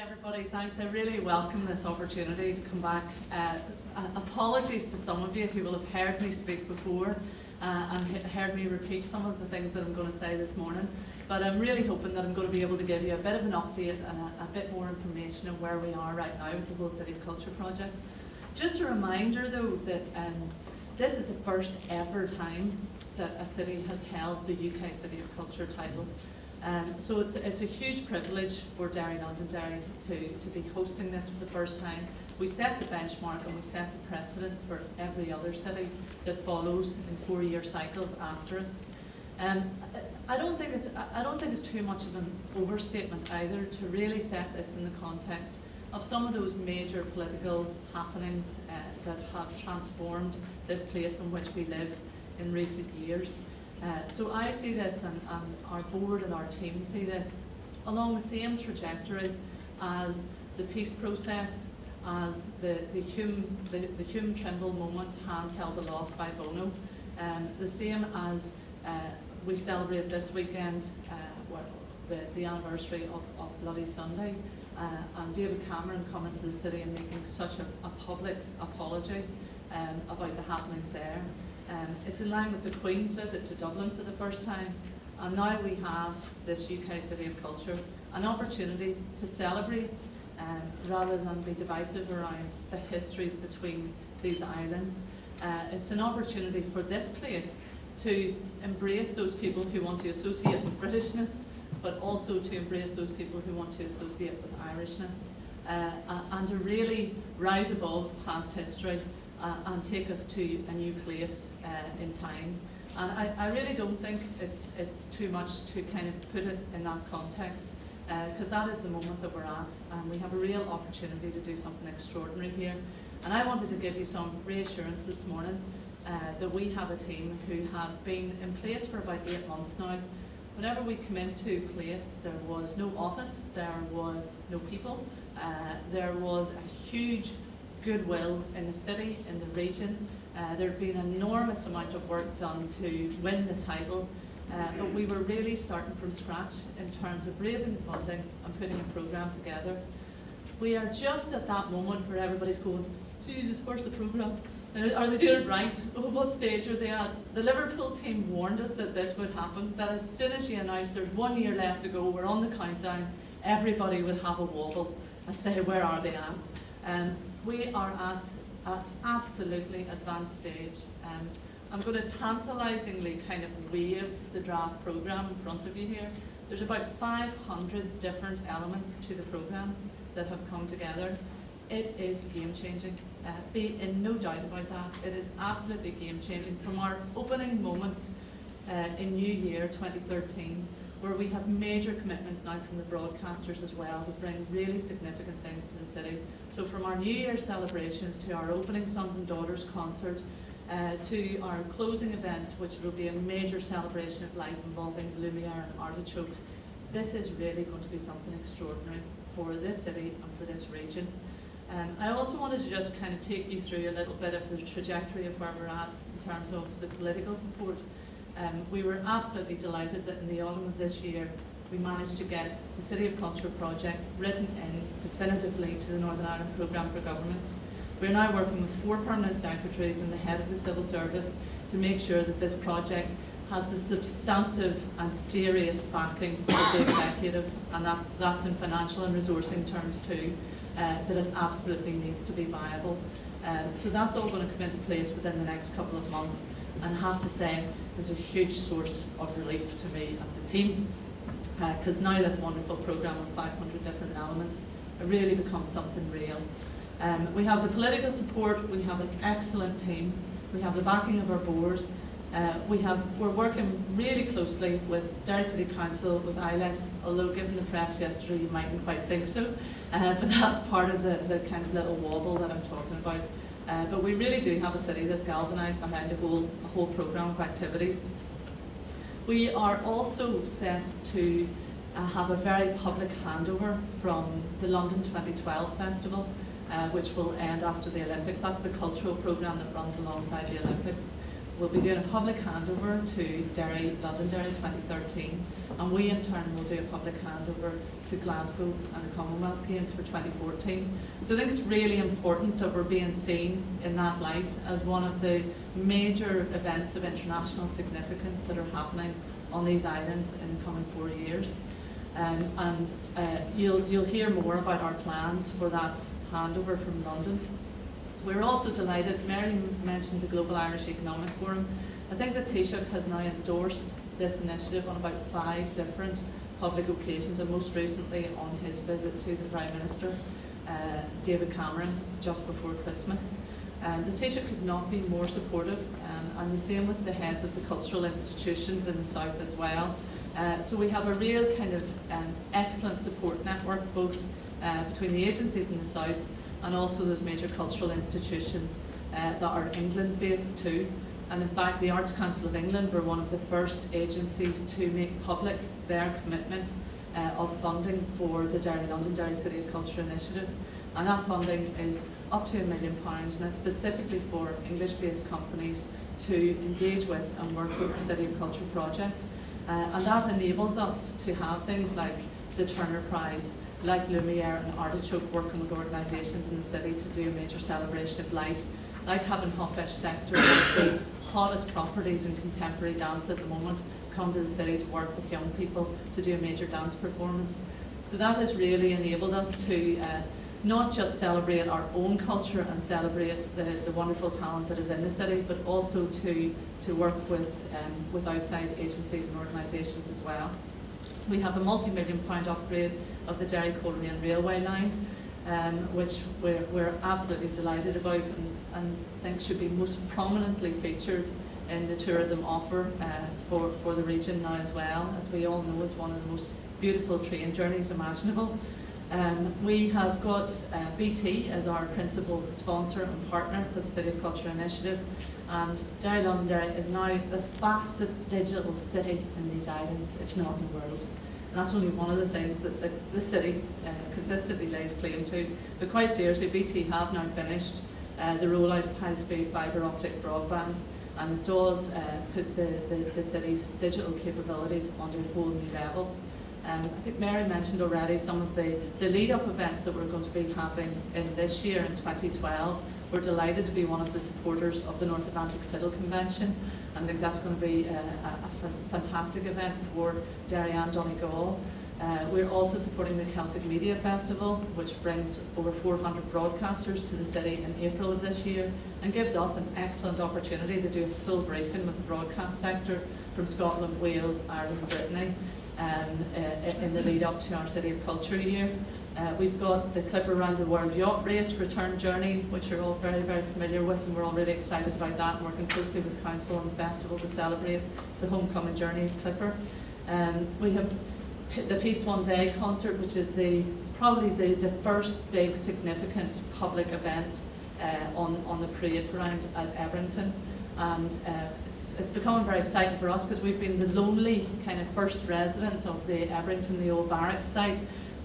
Everybody, thanks. I really welcome this opportunity to come back. Apologies to some of you who will have heard me speak before and heard me repeat some of the things that I'm going to say this morning, but I'm really hoping that I'm going to be able to give you a bit of an update and a bit more information of where we are right now with the whole City of Culture project. Just a reminder though that this is the first ever time that a city has held the UK City of Culture title. So it's a huge privilege for Derry Londonderry to be hosting this for the first time. We set the benchmark and we set the precedent for every other city that follows in 4-year cycles after us. I don't think it's too much of an overstatement either to really set this in the context of some of those major political happenings that have transformed this place in which we live in recent years. So I see this, and our board and our team see this, along the same trajectory as the peace process, as the Hume Trimble moment, hands held aloft by Bono, the same as we celebrate this weekend the anniversary of Bloody Sunday, and David Cameron coming to the city and making such a public apology about the happenings there. It's in line with the Queen's visit to Dublin for the first time, and now we have this UK City of Culture, an opportunity to celebrate rather than be divisive around the histories between these islands. It's an opportunity for this place to embrace those people who want to associate with Britishness, but also to embrace those people who want to associate with Irishness, and to really rise above past history and take us to a new place in time. And I really don't think it's too much to kind of put it in that context, because that is the moment that we're at, and we have a real opportunity to do something extraordinary here. And I wanted to give you some reassurance this morning that we have a team who have been in place for about 8 months now. Whenever we come into place, there was no office, there was no people, there was a huge goodwill in the city, in the region. There had been an enormous amount of work done to win the title, but we were really starting from scratch in terms of raising funding and putting a programme together. We are just at that moment where everybody's going, Jesus, where's the programme? Are they doing it right? Oh, what stage are they at? The Liverpool team warned us that this would happen, that as soon as you announced there's 1 year left to go, we're on the countdown, everybody would have a wobble and say, where are they at? We are at absolutely advanced stage. I'm going to tantalisingly kind of wave the draft programme in front of you here. There's about 500 different elements to the programme that have come together. It is game-changing. Be in no doubt about that. It is absolutely game-changing. From our opening moment in New Year 2013, where we have major commitments now from the broadcasters as well to bring really significant things to the city. So from our New Year celebrations to our opening Sons and Daughters concert, to our closing event, which will be a major celebration of light involving Lumiere and Artichoke, this is really going to be something extraordinary for this city and for this region. I also wanted to just kind of take you through a little bit of the trajectory of where we're at in terms of the political support. We were absolutely delighted that in the autumn of this year we managed to get the City of Culture project written in definitively to the Northern Ireland Programme for Government. We're now working with 4 permanent secretaries and the head of the civil service to make sure that this project has the substantive and serious backing of the executive, and that's in financial and resourcing terms too, that it absolutely needs to be viable. So that's all going to come into place within the next couple of months, and I have to say there's a huge source of relief to me and the team, because now this wonderful programme of 500 different elements, it really becomes something real. We have the political support, we have an excellent team, we have the backing of our board, we're working really closely with Derry City Council, with ILEX, although given the press yesterday you mightn't quite think so, but that's part of the kind of little wobble that I'm talking about. But we really do have a city that's galvanised behind a whole programme of activities. We are also set to have a very public handover from the London 2012 Festival, which will end after the Olympics. That's the cultural programme that runs alongside the Olympics. we'll be doing a public handover to Londonderry 2013, and we in turn will do a public handover to Glasgow and the Commonwealth Games for 2014. So I think it's really important that we're being seen in that light as one of the major events of international significance that are happening on these islands in the coming 4 years. You'll hear more about our plans for that handover from London. We're also delighted, Mary mentioned the Global Irish Economic Forum. I think that Taoiseach has now endorsed this initiative on about 5 different public occasions, and most recently on his visit to the Prime Minister, David Cameron, just before Christmas. The Taoiseach could not be more supportive, and the same with the heads of the cultural institutions in the south as well. So we have a real kind of excellent support network, both between the agencies in the south and also those major cultural institutions that are England-based too. And in fact, the Arts Council of England were one of the first agencies to make public their commitment of funding for the Londonderry City of Culture initiative. And that funding is up to £1 million, and it's specifically for English-based companies to engage with and work with the City of Culture project. And that enables us to have things like the Turner Prize, like Lumiere and Artichoke working with organisations in the city to do a major celebration of light, like having Hoffish Sector, the hottest properties in contemporary dance at the moment, come to the city to work with young people to do a major dance performance. So that has really enabled us to not just celebrate our own culture and celebrate the wonderful talent that is in the city, but also to work with outside agencies and organisations as well. We have a multi-million-pound upgrade of the Derry-Coleraine Railway line, which we're absolutely delighted about and think should be most prominently featured in the tourism offer for the region now as well. As we all know, it's one of the most beautiful train journeys imaginable. We have got BT as our principal sponsor and partner for the City of Culture initiative, and Derry Londonderry is now the fastest digital city in these islands, if not in the world. And that's only one of the things that the city consistently lays claim to. But quite seriously, BT have now finished the rollout of high-speed fibre optic broadband, and it does put the city's digital capabilities onto a whole new level. I think Mary mentioned already some of the lead-up events that we're going to be having in this year in 2012. We're delighted to be one of the supporters of the North Atlantic Fiddle Convention, and I think that's going to be a fantastic event for Derry and Donegal. We're also supporting the Celtic Media Festival, which brings over 400 broadcasters to the city in April of this year and gives us an excellent opportunity to do a full briefing with the broadcast sector from Scotland, Wales, Ireland and Brittany in the lead up to our City of Culture year. We've got the Clipper Round the World Yacht Race return journey, which you're all very, very familiar with, and we're all really excited about that, and working closely with Council and the Festival to celebrate the homecoming journey of Clipper. We have the Peace One Day concert, which is probably the first big significant public event on the parade ground at Ebrington. And it's becoming very exciting for us because we've been the lonely kind of first residents of the Ebrington, the old barracks site,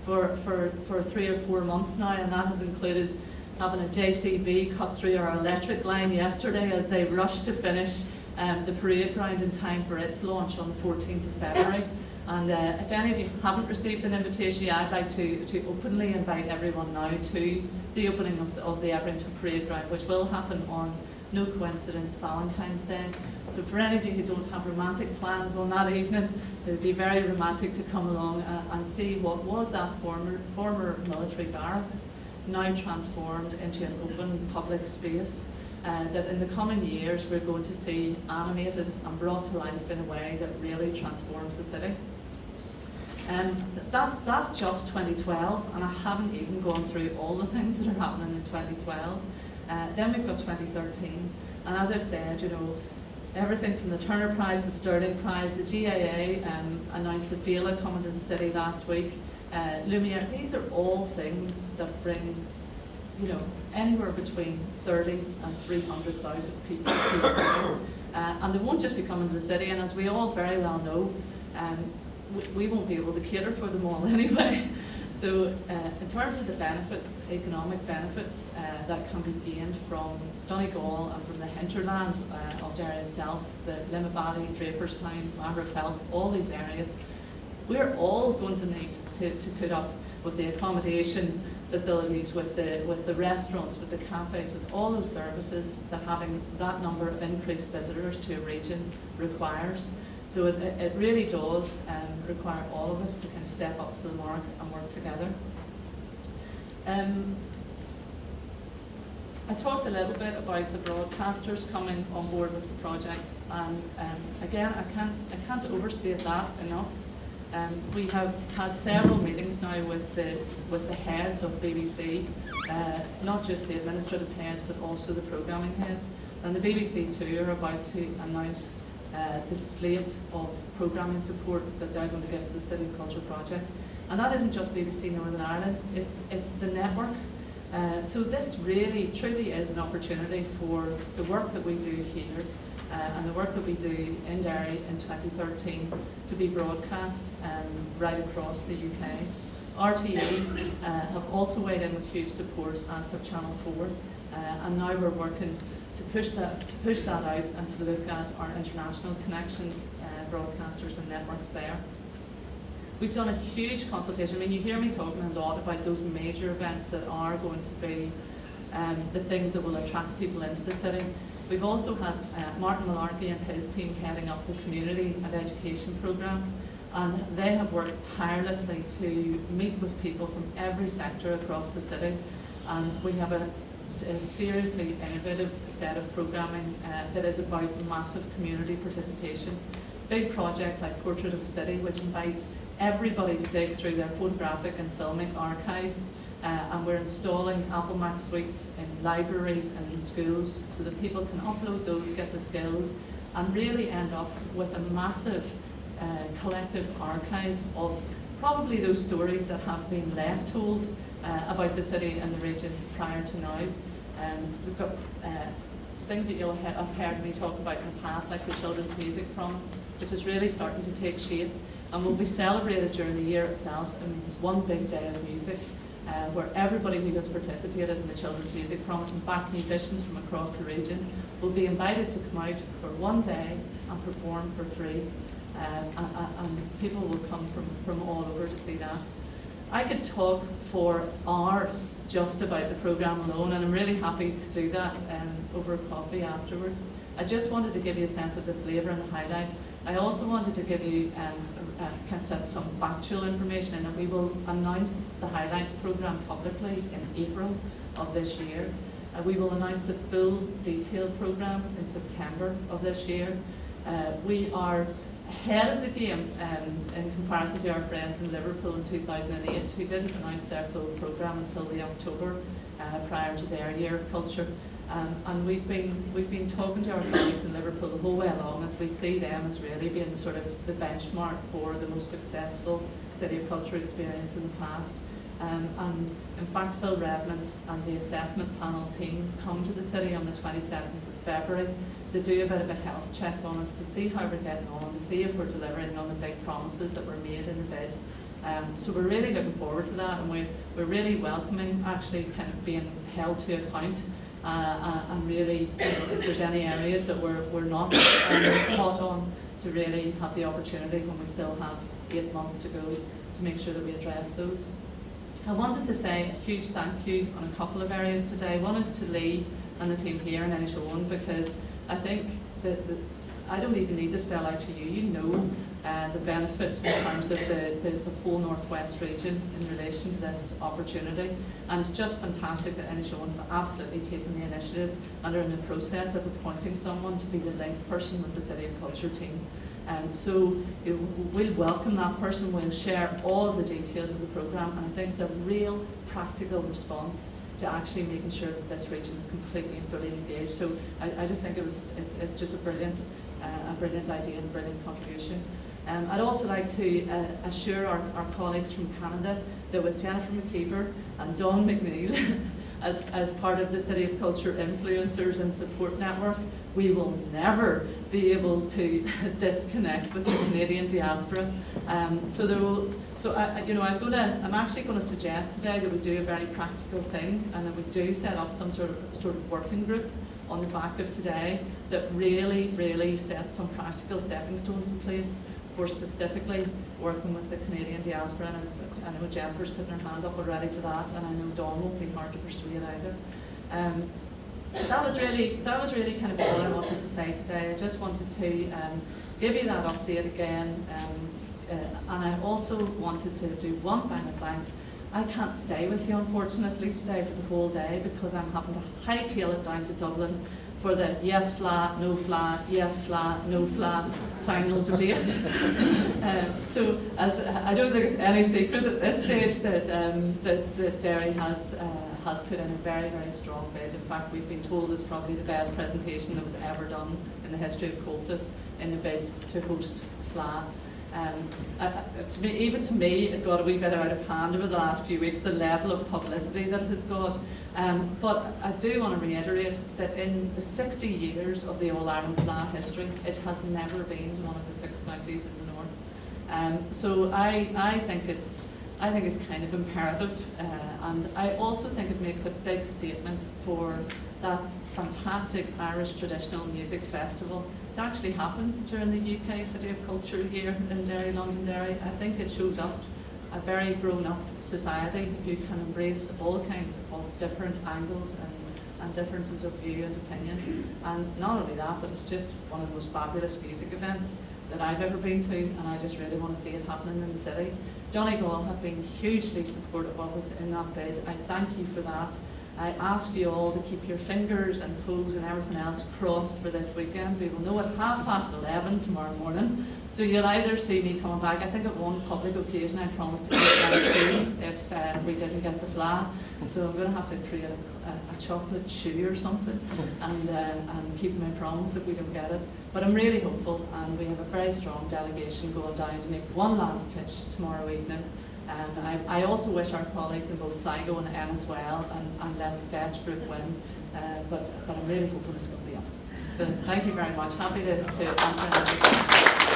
for 3 or 4 months now, and that has included having a JCB cut through our electric line yesterday as they rushed to finish the parade ground in time for its launch on the 14th of February. And if any of you haven't received an invitation yet, I'd like to openly invite everyone now to the opening of the Ebrington Parade Ground, which will happen on, no coincidence, Valentine's Day. So for any of you who don't have romantic plans on that evening, it would be very romantic to come along and see what was that former military barracks, now transformed into an open public space that in the coming years we're going to see animated and brought to life in a way that really transforms the city. That's just 2012, and I haven't even gone through all the things that are happening in 2012. Then we've got 2013, and as I've said, you know, everything from the Turner Prize, the Sterling Prize, the GAA announced the Fela coming to the city last week, Lumiere. These are all things that bring, you know, anywhere between 30 and 300,000 people to the city, and they won't just be coming to the city. And as we all very well know, we won't be able to cater for them all anyway. So in terms of the benefits, economic benefits that can be gained from Donegal and from the hinterland of Derry itself, the Limavady, Draperstown, Magherafelt, all these areas, we're all going to need to put up with the accommodation facilities, with the restaurants, with the cafes, with all those services that having that number of increased visitors to a region requires. So it really does require all of us to kind of step up to the mark and work together. I talked a little bit about the broadcasters coming on board with the project, and again, I can't overstate that enough. We have had several meetings now with the heads of BBC, not just the administrative heads, but also the programming heads. And the BBC too are about to announce the slate of programming support that they're going to give to the City of Culture project. And that isn't just BBC Northern Ireland, it's the network. So this really, truly is an opportunity for the work that we do here and the work that we do in Derry in 2013 to be broadcast right across the UK. RTE have also weighed in with huge support, as have Channel 4, and now we're working to push that out and to look at our international connections, broadcasters and networks there. We've done a huge consultation. I mean, you hear me talking a lot about those major events that are going to be the things that will attract people into the city. We've also had Martin Malarkey and his team heading up the community and education programme, and they have worked tirelessly to meet with people from every sector across the city. And we have a seriously innovative set of programming that is about massive community participation. Big projects like Portrait of a City, which invites everybody to dig through their photographic and filmic archives, and we're installing Apple Mac suites in libraries and in schools so that people can upload those, get the skills, and really end up with a massive collective archive of probably those stories that have been less told about the city and the region prior to now. We've got things that you'll have heard me talk about in the past, like the Children's Music Promise, which is really starting to take shape and will be celebrated during the year itself in one big day of music, where everybody who has participated in the Children's Music Promise, in fact musicians from across the region, will be invited to come out for one day and perform for free. And people will come from all over to see that. I could talk for hours just about the programme alone, and I'm really happy to do that over a coffee afterwards. I just wanted to give you a sense of the flavour and the highlight. I also wanted to give you kind of some factual information, and that we will announce the highlights programme publicly in April of this year. We will announce the full detailed programme in September of this year. We are ahead of the game in comparison to our friends in Liverpool in 2008, who didn't announce their full programme until the October prior to their year of culture. And we've been talking to our colleagues in Liverpool the whole way along, as we see them as really being sort of the benchmark for the most successful City of Culture experience in the past. And in fact, Phil Redmond and the assessment panel team come to the city on the 27th of February to do a bit of a health check on us, to see how we're getting on, to see if we're delivering on the big promises that were made in the bid. So we're really looking forward to that, and we're really welcoming actually kind of being held to account, and really, if there's any areas that we're not caught on, to really have the opportunity, when we still have 8 months to go, to make sure that we address those. I wanted to say a huge thank you on a couple of areas today. One is to Lee and the team here in Inishowen, because I think that I don't even need to spell out to you. You know the benefits in terms of the whole northwest region in relation to this opportunity, and it's just fantastic that Inishowen have absolutely taken the initiative and are in the process of appointing someone to be the link person with the City of Culture team. So we'll welcome that person, we'll share all of the details of the programme, and I think it's a real practical response to actually making sure that this region is completely and fully engaged. So I just think it's just a brilliant idea and a brilliant contribution. I'd also like to assure our colleagues from Canada that with Jennifer McKeever and Don McNeil as part of the City of Culture Influencers and Support Network, we will never be able to disconnect with the Canadian diaspora. I'm actually going to suggest today that we do a very practical thing, and that we do set up some sort of working group on the back of today that really sets some practical stepping stones in place for specifically working with the Canadian diaspora. And I know Jennifer's putting her hand up already for that, and I know Dawn won't be hard to persuade either. That was really kind of all I wanted to say today. I just wanted to give you that update again, and I also wanted to do one final thanks. I can't stay with you, unfortunately, today for the whole day, because I'm having to hightail it down to Dublin for the yes flat, no flat, yes flat, no flat final debate. So as I don't think it's any secret at this stage that Derry has put in a very strong bid. In fact, we've been told it's probably the best presentation that was ever done in the history of Cultus in the bid to host FLA. Even to me, it got a wee bit out of hand over the last few weeks, the level of publicity that it has got. But I do want to reiterate that in the 60 years of the All-Ireland FLA history, it has never been to one of the 6 counties in the north. So I think it's kind of imperative, and I also think it makes a big statement for that fantastic Irish traditional music festival to actually happen during the UK City of Culture year in Derry, Londonderry. I think it shows us a very grown-up society who can embrace all kinds of different angles and differences of view and opinion. And not only that, but it's just one of the most fabulous music events that I've ever been to, and I just really want to see it happening in the city. Johnny Gall have been hugely supportive of us in that bid. I thank you for that. I ask you all to keep your fingers and toes and everything else crossed for this weekend. We will know at 11:30 tomorrow morning. So you'll either see me coming back. I think at one public occasion I promised to be back soon if we didn't get the FLA. So I'm going to have to create a chocolate shoe or something and keep my promise if we don't get it. But I'm really hopeful, and we have a very strong delegation going down to make one last pitch tomorrow evening. I also wish our colleagues in both Sligo and Ennis well, and let the best group win. But I'm really hoping it's going to be us. So thank you very much. Happy to answer any questions.